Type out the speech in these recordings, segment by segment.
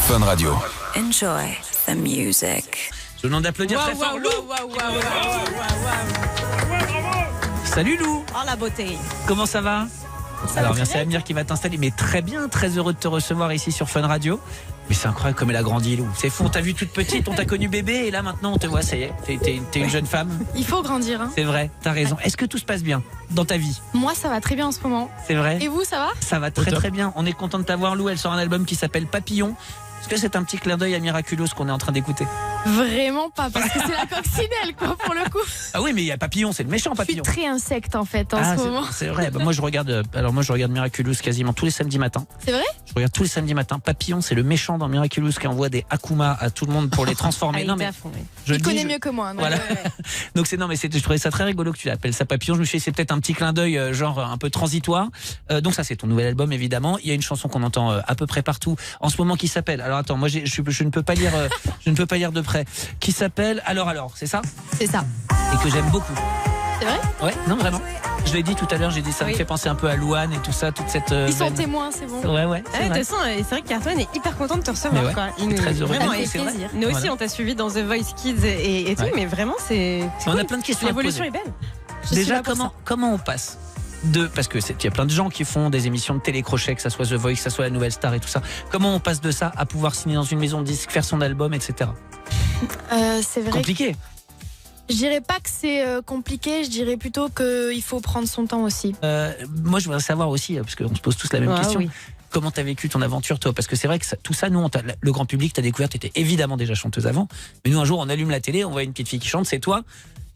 Fun Radio. Enjoy the music. Je vous demande d'applaudir très fort Lou. Salut Lou. Oh la beauté. Comment ça va? Alors bien, c'est Amir qui va t'installer, mais très bien, très heureux de te recevoir ici sur Fun Radio. Mais c'est incroyable comme elle a grandi, Lou. C'est fou, on t'a vu toute petite, on t'a connu bébé et là maintenant on te voit, ça y est, t'es une jeune femme. Il faut grandir. Hein. C'est vrai, t'as raison. Est-ce que tout se passe bien dans ta vie? Moi, ça va très bien en ce moment. C'est vrai. Et vous, ça va? Ça va très très bien. On est content de t'avoir, Lou. Elle sort un album qui s'appelle Papillon. Est-ce que c'est un petit clin d'œil à Miraculous qu'on est en train d'écouter? Vraiment pas, parce que c'est la coccinelle, quoi, pour le coup. Ah oui, mais il y a Papillon, c'est le méchant Papillon. Je suis très insecte en fait en ce moment. C'est vrai. Bah, moi je regarde Miraculous quasiment tous les samedis matins. C'est vrai? Je regarde tous les samedis matins. Papillon, c'est le méchant dans Miraculous qui envoie des Akuma à tout le monde pour les transformer. Non mais il connaît mieux que moi. Non, voilà. Donc je trouvais ça très rigolo que tu l'appelles ça Papillon. Je me suis dit c'est peut-être un petit clin d'œil genre un peu transitoire. Donc ça c'est ton nouvel album évidemment. Il y a une chanson qu'on entend à peu près partout en ce moment qui s'appelle. Alors attends, moi je ne peux pas lire de près. Qui s'appelle Alors, c'est ça? C'est ça. Et que j'aime beaucoup. C'est vrai? Ouais, non vraiment. Je l'ai dit tout à l'heure, j'ai dit ça me fait penser un peu à Louane et tout ça, toute cette. Ils sont témoins, c'est bon. Ouais. De toute façon, c'est vrai que Cartman est hyper content de te recevoir. Ouais, quoi. il est très heureux. Vraiment, Ah, avec c'est plaisir. vrai. Nous aussi, Voilà. on t'a suivi dans The Voice Kids et tout, mais vraiment, c'est. On cool. a plein de questions à te L'évolution poser. est belle. Déjà, comment on passe parce que il y a plein de gens qui font des émissions de télécrochet, que ça soit The Voice, que ça soit La Nouvelle Star et tout ça. Comment on passe de ça à pouvoir signer dans une maison de disques, faire son album, etc. C'est vrai. Compliqué. Je dirais pas que c'est compliqué, je dirais plutôt qu'il faut prendre son temps aussi. Moi, je voudrais savoir aussi, parce qu'on se pose tous la même question. Oui. Comment t'as vécu ton aventure, toi? Parce que c'est vrai que tout ça, nous, le grand public, t'as découvert, t'étais évidemment déjà chanteuse avant. Mais nous, un jour, on allume la télé, on voit une petite fille qui chante, c'est toi.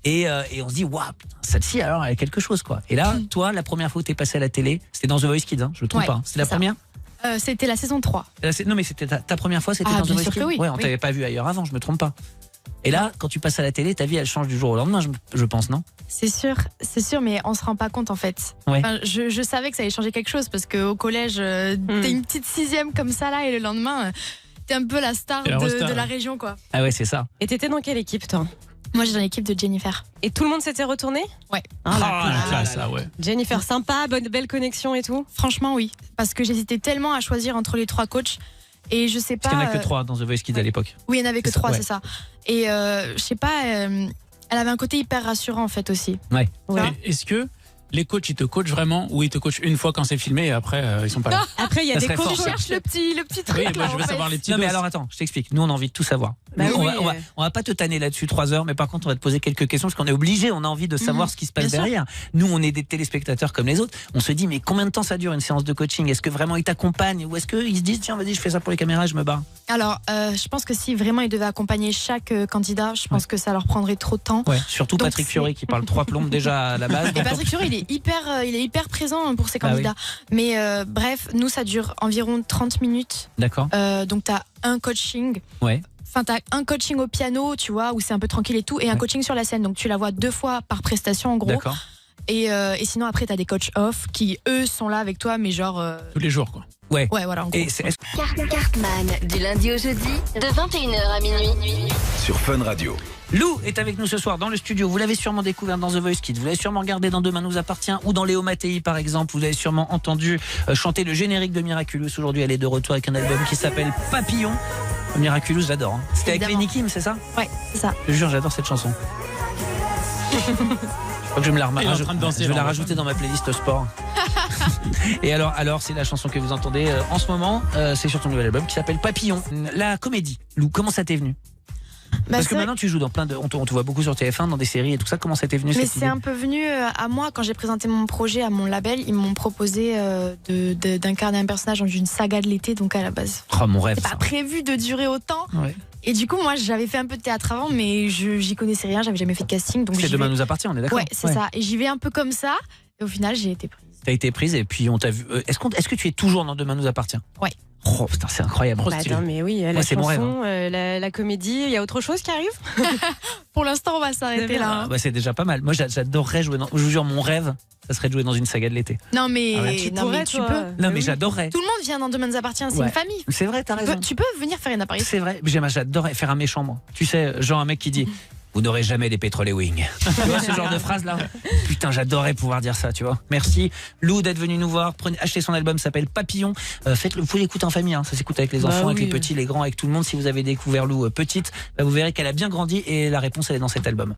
Et on se dit, waouh, celle-ci, alors, elle a quelque chose, quoi. Et là, toi, la première fois où t'es passée à la télé, c'était dans The Voice Kids, hein, je me trompe Ouais, pas. Hein. C'était la c'est ça. première? C'était la saison 3. Non, mais c'était ta première fois, c'était Ah, dans The bien Voice sûr Kids? que oui. Ouais, on Oui. t'avait pas vu ailleurs avant, je me trompe pas. Et là, quand tu passes à la télé, ta vie, elle change du jour au lendemain, je pense, non? C'est sûr, mais on se rend pas compte en fait. Ouais. Enfin, je savais que ça allait changer quelque chose parce qu'au collège, t'es une petite 6e comme ça là, et le lendemain, t'es un peu la star de la région, quoi. Ah ouais, c'est ça. Et t'étais dans quelle équipe, toi? Moi, j'ai dans l'équipe de Jennifer. Et tout le monde s'était retourné? Ouais. la classe, là, ouais. Jennifer, sympa, belle connexion et tout. Franchement, oui. Parce que j'hésitais tellement à choisir entre les 3 coachs. Et je sais pas. Parce qu'il n'y en a que 3 dans The Voice Kids à l'époque. Oui, il n'y en avait que C'est ça, 3, ouais. c'est ça. Et je sais pas, elle avait un côté hyper rassurant en fait aussi. Ouais. Ouais. Est-ce que les coachs, ils te coachent vraiment ou ils te coachent une fois quand c'est filmé et après, ils sont pas là? Après, il y a Ça des serait coachs. fort, Tu ça. cherches le petit truc Oui, là. moi, je en veux fait. savoir les petits Non mais dos. alors attends, je t'explique. Nous on a envie de tout savoir. Bah Nous, oui. on va pas te tanner là-dessus 3 heures, mais par contre on va te poser quelques questions parce qu'on est obligé, on a envie de savoir ce qui se passe bien sûr. derrière. Nous on est des téléspectateurs comme les autres. On se dit mais combien de temps ça dure une séance de coaching? Est-ce que vraiment ils t'accompagnent ou est-ce qu'ils se disent tiens vas-y je fais ça pour les caméras et je me barre? Alors, je pense que si vraiment ils devaient accompagner chaque candidat, je pense que ça leur prendrait trop de temps. Ouais. Surtout Donc, Patrick c'est- Fiori qui parle 3 plombes déjà à la base. Et donc- Patrick Fiori, il est hyper présent pour ses Ah oui. candidats. Mais bref, nous, ça dure environ 30 minutes. D'accord. Donc, tu as un coaching. Ouais. Enfin, tu as un coaching au piano, tu vois, où c'est un peu tranquille et tout, et un Ouais. coaching sur la scène. Donc, tu la vois 2 fois par prestation, en gros. D'accord. Et sinon, après, tu as des coachs off qui, eux, sont là avec toi, mais genre. Tous les jours, quoi. Ouais. Ouais, voilà, en gros. Et est-ce Cartman, du lundi au jeudi, de 21h à minuit. Sur Fun Radio. Lou est avec nous ce soir dans le studio. Vous l'avez sûrement découvert dans The Voice Kids. Vous l'avez sûrement regardé dans Demain nous appartient ou dans Léo Mattei par exemple. Vous avez sûrement entendu chanter le générique de Miraculous. Aujourd'hui, elle est de retour avec un album qui s'appelle Papillon. Miraculous, j'adore. Hein. C'était avec Évidemment. Lenny Kim, c'est ça? Ouais, c'est ça. Je jure, j'adore cette chanson. Je crois que je vais me la Il est en train de danser, je vais la là, rajouter dans ma playlist sport. Et alors, c'est la chanson que vous entendez en ce moment. C'est sur ton nouvel album qui s'appelle Papillon. La comédie, Lou, comment ça t'est venu? Bah, Parce c'est que vrai- maintenant tu joues dans plein de. On te voit beaucoup sur TF1 dans des séries et tout ça. Comment ça t'est venu Mais cette c'est idée? un peu venu à moi quand j'ai présenté mon projet à mon label. Ils m'ont proposé d'incarner un personnage dans une saga de l'été. Donc à la base, Oh mon rêve. c'est pas ça. prévu de durer autant. Ouais. Et du coup, moi, j'avais fait un peu de théâtre avant, mais j'y connaissais rien. J'avais jamais fait de casting. Donc C'est j'y Demain vais. nous appartient, on est d'accord? Ouais, c'est ça. Et j'y vais un peu comme ça. Et au final, j'ai été prise. T'as été prise et puis on t'a vu. Est-ce que tu es toujours dans Demain nous appartient? Ouais. Oh putain, c'est incroyable. Bah, attends, mais oui, la Moi, c'est mon rêve, chanson, la comédie, il y a autre chose qui arrive? Pour l'instant, on va s'arrêter là. Ah, hein. bah, c'est déjà pas mal. Moi, j'adorerais jouer dans. Je vous jure, mon rêve, ça serait de jouer dans une saga de l'été. Non, mais, Ah ouais. tu peux. Non, mais j'adorerais. Tout le monde vient dans Demain nous appartient. C'est Ouais. une famille. C'est vrai, t'as raison. Tu peux venir faire une apparition. C'est vrai. J'adorerais faire un méchant, moi. Tu sais, genre un mec qui dit. vous n'aurez jamais des pétroliers wings. Tu vois ce genre de phrase là? Putain, j'adorerais pouvoir dire ça, tu vois. Merci Lou d'être venu nous voir. Achetez son album, s'appelle Papillon. Faites-le, vous pouvez l'écouter en famille, hein. Ça s'écoute avec les enfants, avec les petits, les grands, avec tout le monde. Si vous avez découvert Lou petite, vous verrez qu'elle a bien grandi et la réponse elle est dans cet album.